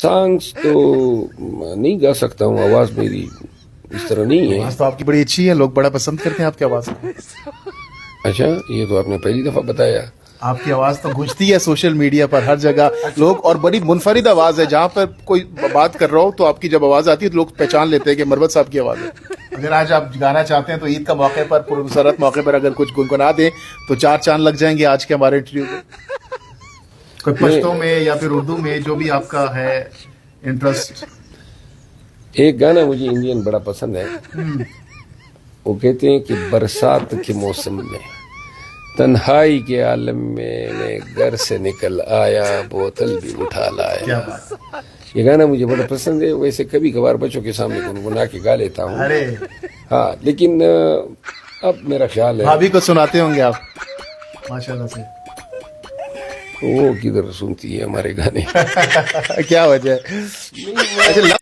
Songs تو نہیں گا سکتا ہوں, آواز میری اس طرح نہیں ہے. آواز تو آپ کی بڑی اچھی ہے, لوگ بڑا پسند کرتے ہیں آپ کی آواز کو. اچھا, یہ تو آپ نے پہلی دفعہ بتایا. آپ کی آواز تو گونجتی ہے سوشل میڈیا پر ہر جگہ لوگ, اور بڑی منفرد آواز ہے. جہاں پر کوئی بات کر رہا ہو تو آپ کی جب آواز آتی ہے تو لوگ پہچان لیتے ہیں کہ مروت صاحب کی آواز ہے. اگر آج آپ گانا چاہتے ہیں تو عید کا موقع پر, پرمسرت موقع پر اگر کچھ گنگنا دیں تو 4 چاند لگ جائیں گے آج کے ہمارے انٹرویو میں. کوئی پشتو میں یا پھر اردو میں, جو بھی آپ کا ہے انٹرسٹ. ایک گانا مجھے انڈین بڑا پسند ہے. وہ کہتے ہیں کہ برسات کے موسم میں تنہائی کے عالم میں گھر سے نکل آیا, بوتل بھی اٹھا لایا. کیا بات. یہ گانا مجھے بڑا پسند ہے. ویسے کبھی کبھار بچوں کے سامنے گنگنا کے گا لیتا ہوں. ارے ہاں, لیکن اب میرا خیال ہے بھابھی کو سناتے ہوں گے آپ ماشاء اللہ سے. وہ کدھر سنتی ہے ہمارے گانے. کیا وجہ ہے. اچھا